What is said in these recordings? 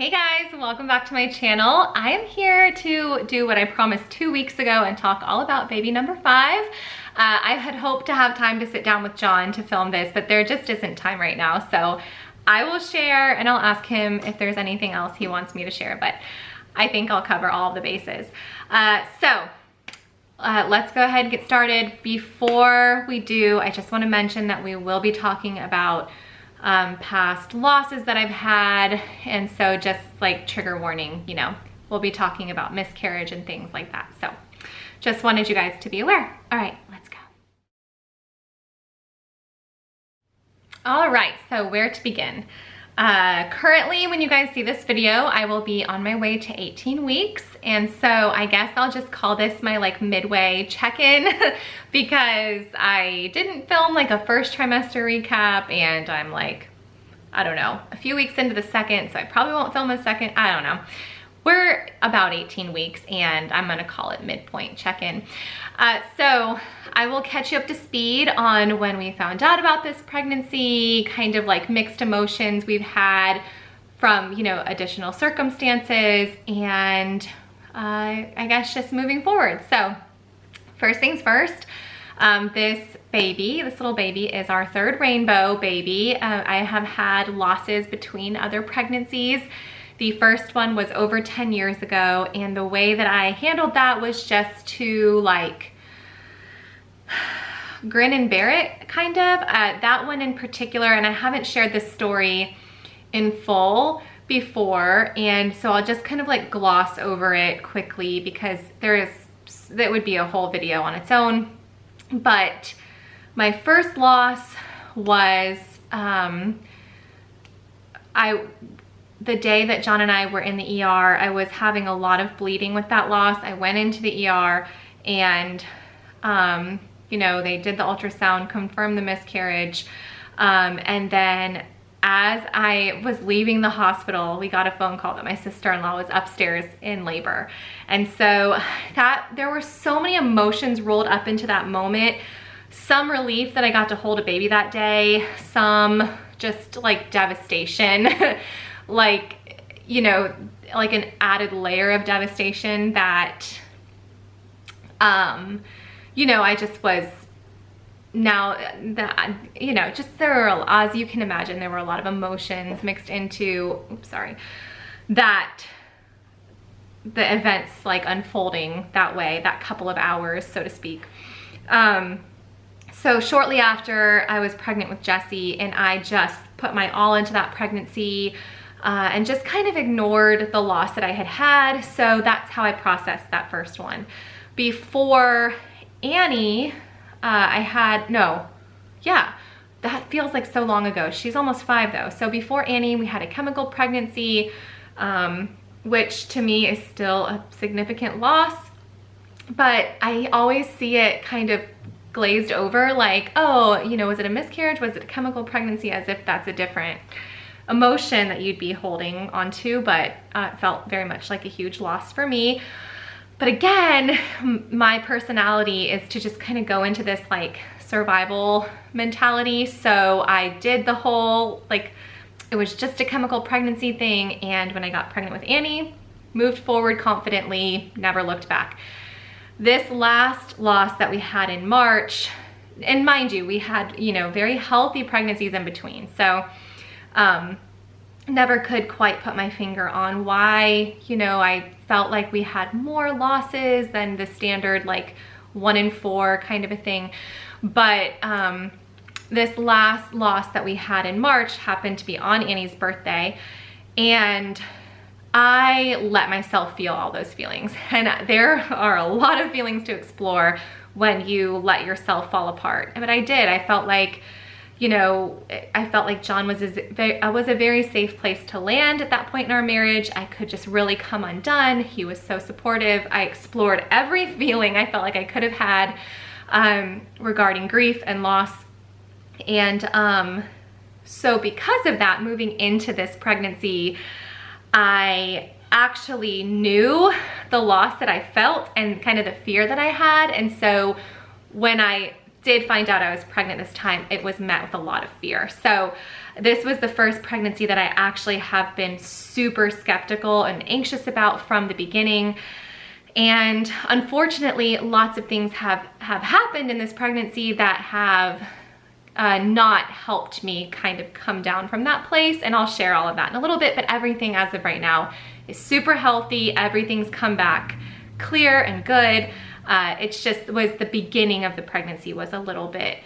Hey guys, welcome back to my channel. I am here to do what I promised 2 weeks ago and talk all about baby number 5. I had hoped to have time to sit down with John to film this, but there just isn't time right now. So I will share and I'll ask him if there's anything else he wants me to share, but I think I'll cover all of the bases. Let's go ahead and get started. Before we do, I just want to mention that we will be talking about past losses that I've had, and so just like trigger warning, you know, we'll be talking about miscarriage and things like that. So just wanted you guys to be aware. All right, let's go. All right, so where to begin? Currently, when you guys see this video, I will be on my way to 18 weeks. And so I guess I'll just call this my like midway check-in because I didn't film like a first trimester recap, and I'm like, I don't know, a few weeks into the second, so I probably won't film a second, I don't know. We're about 18 weeks and I'm gonna call it midpoint check-in. So I will catch you up to speed on when we found out about this pregnancy, kind of like mixed emotions we've had from, you know, additional circumstances, and I guess just moving forward. So first things first, this little baby is our third rainbow baby. I have had losses between other pregnancies. The first one was over 10 years ago, and the way that I handled that was just to like grin and bear it, kind of. That one in particular, and I haven't shared this story in full before, and so I'll just kind of like gloss over it quickly because that would be a whole video on its own. But my first loss was the day that John and I were in the ER, I was having a lot of bleeding with that loss. I went into the ER and, you know, they did the ultrasound, confirmed the miscarriage. And then as I was leaving the hospital, we got a phone call that my sister-in-law was upstairs in labor. And so there were so many emotions rolled up into that moment. Some relief that I got to hold a baby that day, some just like devastation. Like, you know, like an added layer of devastation that, you know, I just was now that, you know, just there were, as you can imagine, there were a lot of emotions mixed into, that the events like unfolding that way, that couple of hours, so to speak. So shortly after, I was pregnant with Jesse, and I just put my all into that pregnancy. And just kind of ignored the loss that I had had. So that's how I processed that first one. Before Annie, that feels like so long ago. She's almost 5 though. So before Annie, we had a chemical pregnancy, which to me is still a significant loss. But I always see it kind of glazed over, like, oh, you know, was it a miscarriage? Was it a chemical pregnancy? As if that's a different emotion that you'd be holding onto, but it felt very much like a huge loss for me. But again, my personality is to just kind of go into this like survival mentality. So I did the whole, like, it was just a chemical pregnancy thing. And when I got pregnant with Annie, moved forward confidently, never looked back. This last loss that we had in March, and mind you, we had, you know, very healthy pregnancies in between. So never could quite put my finger on why, you know, I felt like we had more losses than the standard like 1 in 4 kind of a thing. But this last loss that we had in March happened to be on Annie's birthday, and I let myself feel all those feelings. And there are a lot of feelings to explore when you let yourself fall apart. But I did. I felt like, you know, I felt like John was a very safe place to land at that point in our marriage. I could just really come undone. He was so supportive. I explored every feeling I felt like I could have had regarding grief and loss. And so because of that, moving into this pregnancy, I actually knew the loss that I felt and kind of the fear that I had. And so when I did find out I was pregnant this time, it was met with a lot of fear. So this was the first pregnancy that I actually have been super skeptical and anxious about from the beginning. And unfortunately, lots of things have happened in this pregnancy that have not helped me kind of come down from that place. And I'll share all of that in a little bit, but everything as of right now is super healthy. Everything's come back clear and good. It's just was the beginning of the pregnancy was a little bit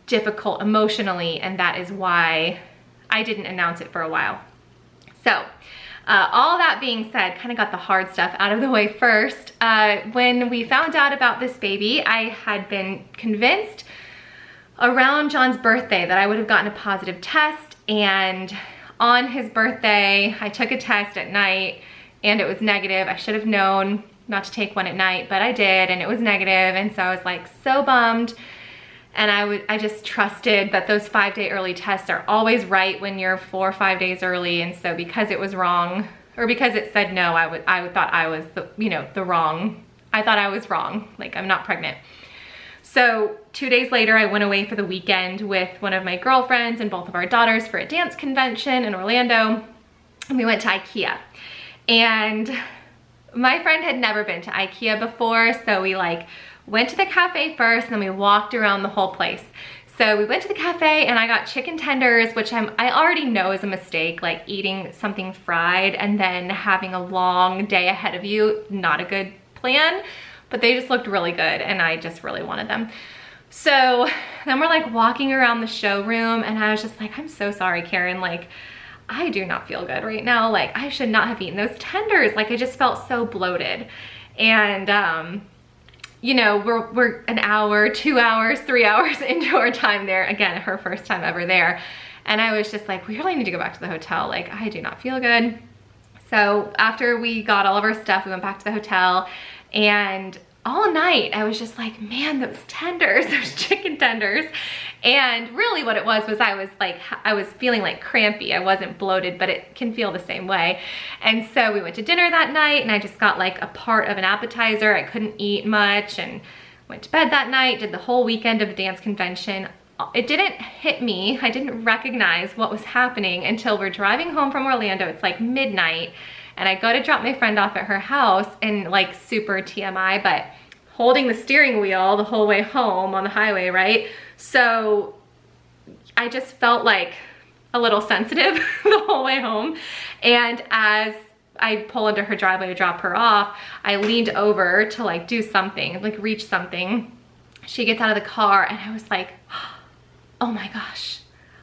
difficult emotionally, and that is why I didn't announce it for a while. So all that being said, kind of got the hard stuff out of the way first. When we found out about this baby, I had been convinced around John's birthday that I would have gotten a positive test, and on his birthday, I took a test at night and it was negative. I should have known not to take one at night, but I did, and it was negative, and so I was like so bummed. And I just trusted that those 5-day early tests are always right when you're 4 or 5 days early, and so because it was wrong, or because it said no, I thought I was I thought I was wrong, like I'm not pregnant. So 2 days later, I went away for the weekend with one of my girlfriends and both of our daughters for a dance convention in Orlando, and we went to IKEA. And my friend had never been to IKEA before, so we like went to the cafe first and then we walked around the whole place. So we went to the cafe and I got chicken tenders, which I already know is a mistake, like eating something fried and then having a long day ahead of you, not a good plan, but they just looked really good and I just really wanted them. So then we're like walking around the showroom and I was just like, I'm so sorry, Karen, like I do not feel good right now. Like I should not have eaten those tenders. Like I just felt so bloated. And you know, we're an hour, 2 hours, 3 hours into our time there. Again, her first time ever there. And I was just like, we really need to go back to the hotel. Like I do not feel good. So after we got all of our stuff, we went back to the hotel, and all night I was just like, man, those tenders, those chicken tenders. And really what it was I was feeling like crampy. I wasn't bloated, but it can feel the same way. And so we went to dinner that night and I just got like a part of an appetizer. I couldn't eat much and went to bed that night, did the whole weekend of the dance convention. It didn't hit me. I didn't recognize what was happening until we're driving home from Orlando. It's like midnight and I go to drop my friend off at her house, and like super TMI, but holding the steering wheel the whole way home on the highway, right? So I just felt like a little sensitive the whole way home. And as I pull into her driveway to drop her off, I leaned over to like do something, like reach something. She gets out of the car and I was like, oh my gosh,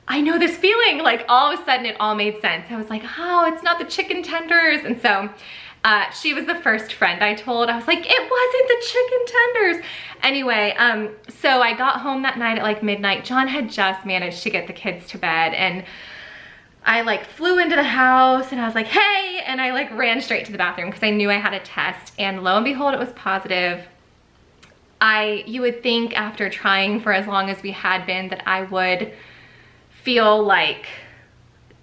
I know this feeling. Like all of a sudden it all made sense. I was like, oh, it's not the chicken tenders. And so she was the first friend I told. I was like, it wasn't the chicken tenders. Anyway, so I got home that night at like midnight. John had just managed to get the kids to bed, and I like flew into the house and I was like, hey, and I like ran straight to the bathroom because I knew I had a test, and lo and behold, it was positive. You would think after trying for as long as we had been that I would feel like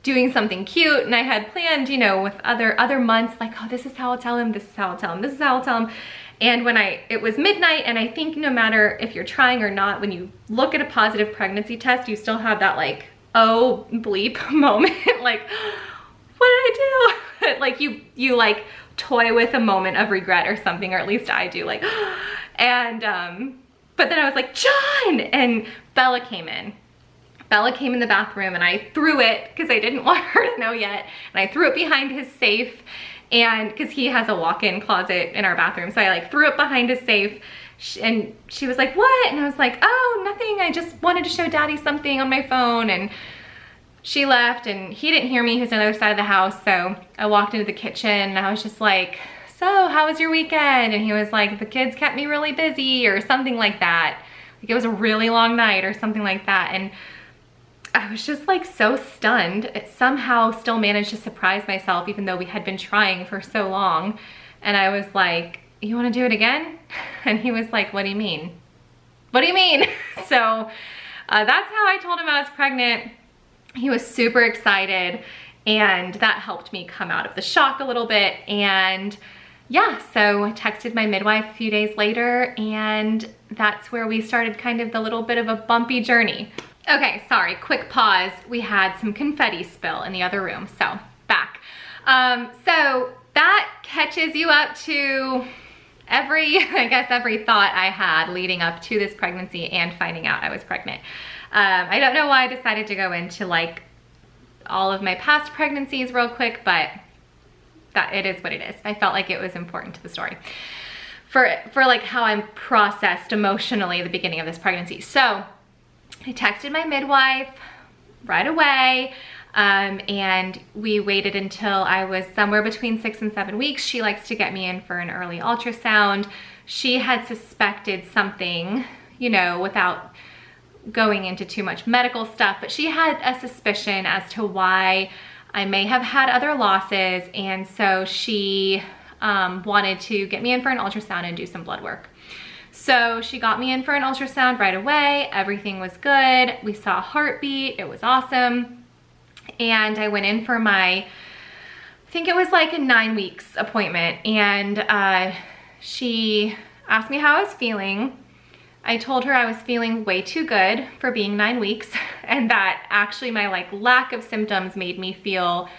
doing something cute, and I had planned, you know, with other months, like, oh, this is how I'll tell him, this is how I'll tell him, this is how I'll tell him. And when it was midnight, and I think no matter if you're trying or not, when you look at a positive pregnancy test, you still have that like, oh bleep moment, like, what did I do? Like you like toy with a moment of regret or something, or at least I do, like, and but then I was like, John, and Bella came in. Bella came in the bathroom and I threw it because I didn't want her to know yet. And I threw it behind his safe, and because he has a walk-in closet in our bathroom. So I like threw it behind his safe, and she was like, what? And I was like, oh, nothing. I just wanted to show Daddy something on my phone. And she left and he didn't hear me. He was on the other side of the house. So I walked into the kitchen and I was just like, so how was your weekend? And he was like, the kids kept me really busy, or something like that. Like it was a really long night or something like that. And I was just like so stunned. It somehow still managed to surprise myself, even though we had been trying for so long. And I was like, you want to do it again? And he was like, what do you mean? What do you mean? So that's how I told him I was pregnant. He was super excited, and that helped me come out of the shock a little bit. And yeah, so I texted my midwife a few days later, and that's where we started kind of the little bit of a bumpy journey. Okay, sorry, quick pause. We had some confetti spill in the other room, so back. So that catches you up to I guess every thought I had leading up to this pregnancy and finding out I was pregnant. I don't know why I decided to go into like all of my past pregnancies real quick, but that it is what it is. I felt like it was important to the story for like how I'm processed emotionally at the beginning of this pregnancy. So I texted my midwife right away, and we waited until I was somewhere between 6 and 7 weeks. She likes to get me in for an early ultrasound. She had suspected something, you know, without going into too much medical stuff, but she had a suspicion as to why I may have had other losses, and so she wanted to get me in for an ultrasound and do some blood work. So she got me in for an ultrasound right away. Everything was good. We saw a heartbeat. It was awesome. And I went in for my, I think it was like a 9 weeks appointment. And she asked me how I was feeling. I told her I was feeling way too good for being 9 weeks, and that actually my like lack of symptoms made me feel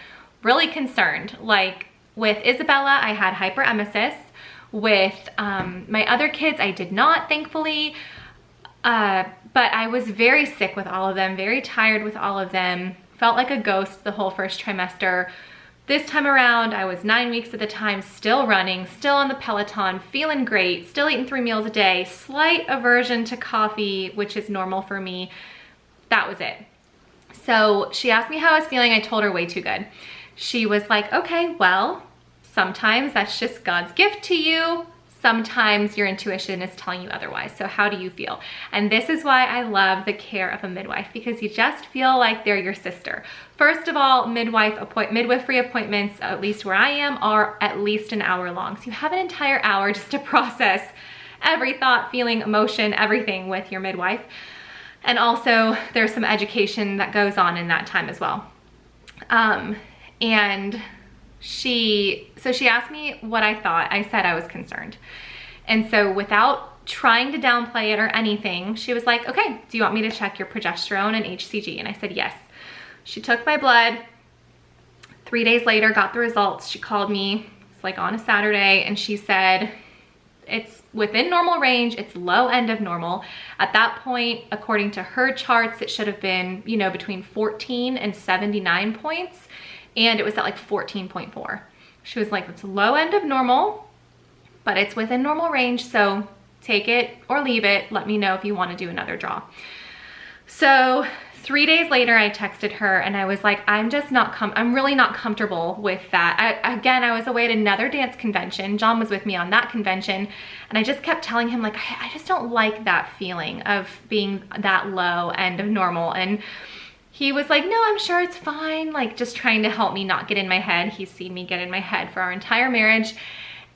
really concerned. Like with Isabella, I had hyperemesis. With my other kids, I did not, thankfully, but I was very sick with all of them, very tired with all of them, felt like a ghost the whole first trimester. This time around, I was 9 weeks at the time, still running, still on the Peloton, feeling great, still eating 3 meals a day, slight aversion to coffee, which is normal for me. That was it. So she asked me how I was feeling. I told her way too good. She was like, okay, well, sometimes that's just God's gift to you. Sometimes your intuition is telling you otherwise. So how do you feel? And this is why I love the care of a midwife, because you just feel like they're your sister. First of all, midwifery appointments, at least where I am, are at least an hour long. So you have an entire hour just to process every thought, feeling, emotion, everything with your midwife. And also there's some education that goes on in that time as well. And she asked me what I thought. I said I was concerned. And so without trying to downplay it or anything, she was like, okay, do you want me to check your progesterone and HCG? And I said, yes. She took my blood. 3 days later, got the results. She called me, it's like on a Saturday, and she said, it's within normal range, it's low end of normal. At that point, according to her charts, it should have been, you know, between 14 and 79 points. And it was at like 14.4. She was like, it's low end of normal, but it's within normal range. So take it or leave it. Let me know if you want to do another draw. So 3 days later, I texted her and I was like, I'm really not comfortable with that. Again, I was away at another dance convention. John was with me on that convention. And I just kept telling him like, I just don't like that feeling of being that low end of normal. And he was like, no, I'm sure it's fine. Like just trying to help me not get in my head. He's seen me get in my head for our entire marriage.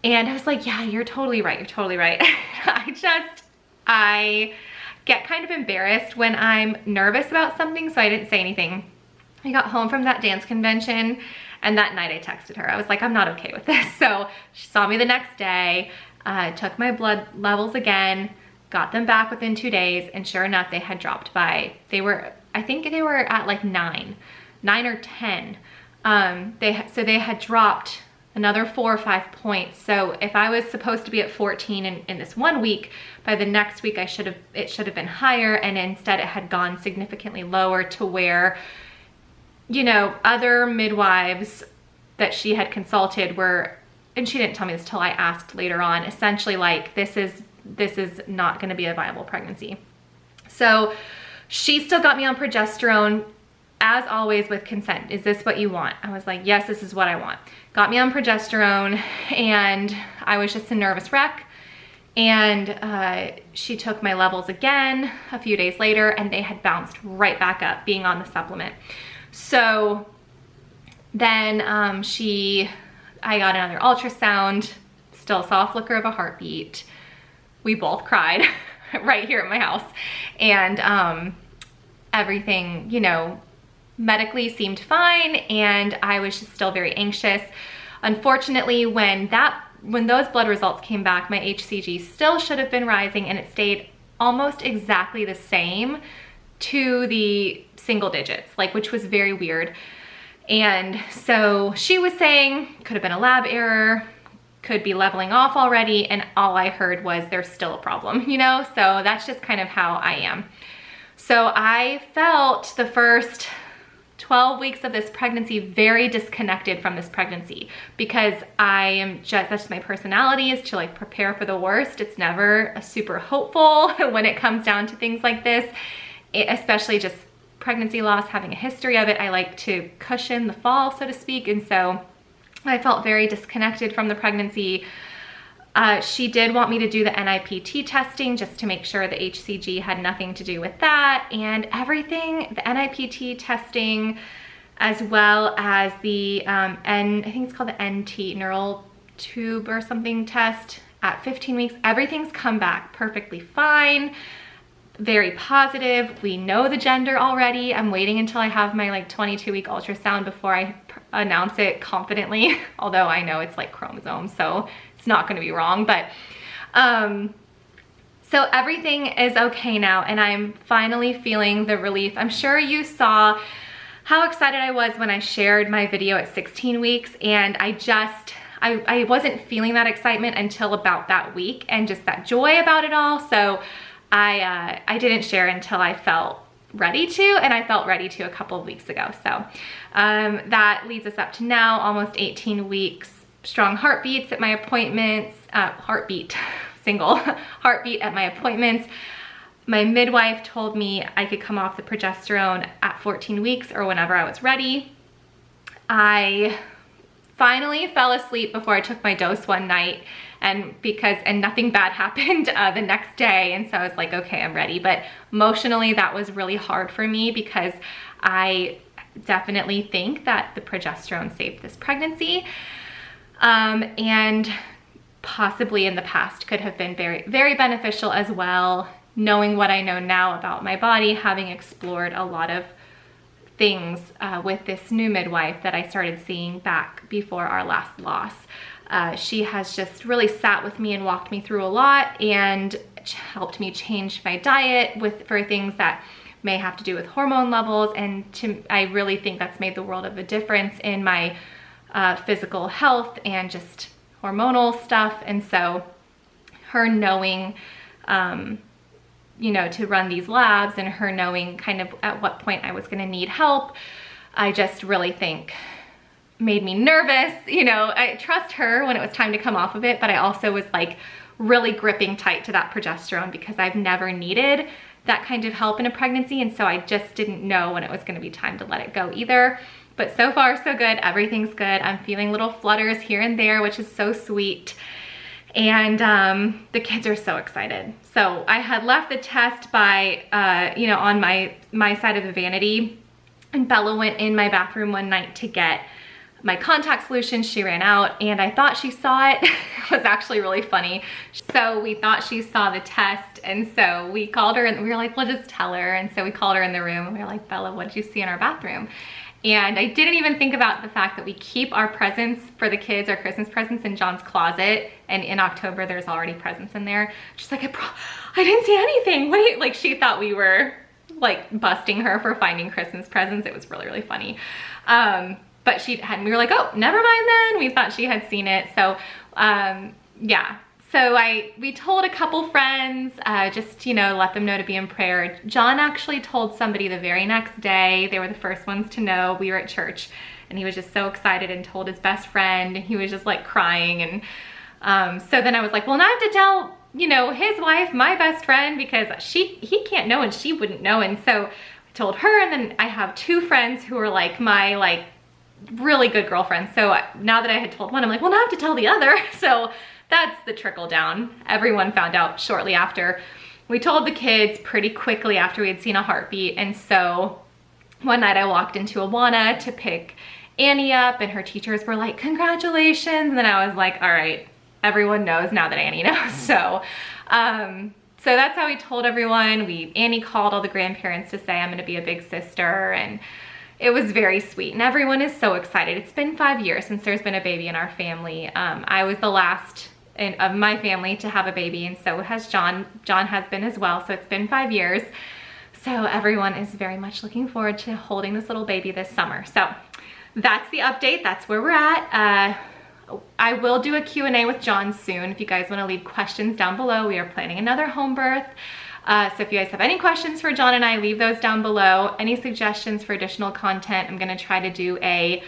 And I was like, yeah, you're totally right. You're totally right. I get kind of embarrassed when I'm nervous about something. So I didn't say anything. I got home from that dance convention and that night I texted her. I was like, I'm not okay with this. So she saw me the next day, took my blood levels again, got them back within 2 days. And sure enough, they had dropped I think they were at like 9 or 10. So they had dropped another 4 or 5 points. So if I was supposed to be at 14 in this 1 week, by the next week it should have been higher, and instead it had gone significantly lower to where, you know, other midwives that she had consulted were, and she didn't tell me this till I asked later on, essentially like, this is not gonna be a viable pregnancy. So she still got me on progesterone, as always with consent. Is this what you want? I was like, yes, this is what I want. Got me on progesterone, and I was just a nervous wreck. And she took my levels again a few days later, and they had bounced right back up being on the supplement. So then I got another ultrasound, still saw a flicker of a heartbeat. We both cried right here at my house. And everything, you know, medically seemed fine, and I was just still very anxious. unfortunately, when those blood results came back, my HCG still should have been rising, and it stayed almost exactly the same to the single digits, like, which was very weird. And so she was saying could have been a lab error, could be leveling off already, and all I heard was there's still a problem, you know? So that's just kind of how I am. So I felt the first 12 weeks of this pregnancy very disconnected from this pregnancy, because that's just my personality, is to like prepare for the worst. It's never a super hopeful when it comes down to things like this, especially just pregnancy loss, having a history of it. I like to cushion the fall, so to speak. And so I felt very disconnected from the pregnancy. She did want me to do the NIPT testing just to make sure the HCG had nothing to do with that, and everything, the NIPT testing, as well as the, I think it's called the NT, neural tube or something test at 15 weeks, everything's come back perfectly fine. Very positive. We know the gender already. I'm waiting until I have my like 22-week ultrasound before I announce it confidently, although I know it's like chromosomes, so it's not going to be wrong. But so everything is okay now, and I'm finally feeling the relief. I'm sure you saw how excited I was when I shared my video at 16 weeks, and I wasn't feeling that excitement until about that week, and just that joy about it all. So I didn't share until I felt ready to, and I felt ready to a couple of weeks ago. So that leads us up to now, almost 18 weeks, strong heartbeats at my appointments, single heartbeat at my appointments. My midwife told me I could come off the progesterone at 14 weeks or whenever I was ready. I finally fell asleep before I took my dose one night, and nothing bad happened the next day, and so I was like, okay, I'm ready. But emotionally, that was really hard for me, because I definitely think that the progesterone saved this pregnancy, and possibly in the past could have been very, very beneficial as well, knowing what I know now about my body, having explored a lot of things with this new midwife that I started seeing back before our last loss. She has just really sat with me and walked me through a lot, and helped me change my diet for things that may have to do with hormone levels, and I really think that's made the world of a difference in my physical health and just hormonal stuff. And so her knowing you know, to run these labs, and her knowing kind of at what point I was going to need help, I just really think made me nervous. You know, I trust her when it was time to come off of it, but I also was like really gripping tight to that progesterone, because I've never needed that kind of help in a pregnancy, and so I just didn't know when it was going to be time to let it go either. But so far so good. Everything's good. I'm feeling little flutters here and there, which is so sweet. And the kids are so excited. So I had left the test by, you know, on my side of the vanity, and Bella went in my bathroom one night to get my contact solution. She ran out, and I thought she saw it. It was actually really funny. So we thought she saw the test, and so we called her, and we were like, we'll just tell her. And so we called her in the room, and we were like, Bella, what did you see in our bathroom? And I didn't even think about the fact that we keep our presents for the kids, our Christmas presents, in John's closet. And in October, there's already presents in there. She's like, I didn't see anything. Wait, like she thought we were like busting her for finding Christmas presents. It was really, really funny. But she hadn't, we were like, oh, never mind then. We thought she had seen it. So yeah. So we told a couple friends, just, you know, let them know to be in prayer. John actually told somebody the very next day. They were the first ones to know. We were at church, and he was just so excited, and told his best friend, and he was just like crying. And so then I was like, well, now I have to tell, you know, his wife, my best friend, because he can't know and she wouldn't know. And so I told her, and then I have two friends who are like my like really good girlfriends. So now that I had told one, I'm like, well, now I have to tell the other. So that's the trickle down. Everyone found out shortly after. We told the kids pretty quickly after we had seen a heartbeat. And so one night I walked into Awana to pick Annie up, and her teachers were like, congratulations. And then I was like, all right, everyone knows now that Annie knows. So that's how we told everyone. Annie called all the grandparents to say I'm gonna be a big sister, and it was very sweet, and everyone is so excited. It's been 5 years since there's been a baby in our family. I was the last of my family to have a baby, and so has John. John has been as well, so it's been 5 years. So everyone is very much looking forward to holding this little baby this summer. So that's the update. That's where we're at. I will do a Q&A with John soon. If you guys want to leave questions down below, we are planning another home birth. So if you guys have any questions for John and I, leave those down below. Any suggestions for additional content, I'm gonna try to do a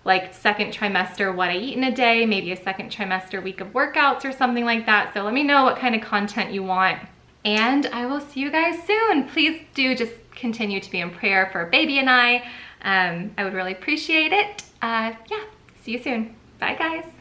like second trimester what I eat in a day, maybe a second trimester week of workouts or something like that. So let me know what kind of content you want. And I will see you guys soon. Please do just continue to be in prayer for baby and I would really appreciate it. Yeah, see you soon. Bye guys.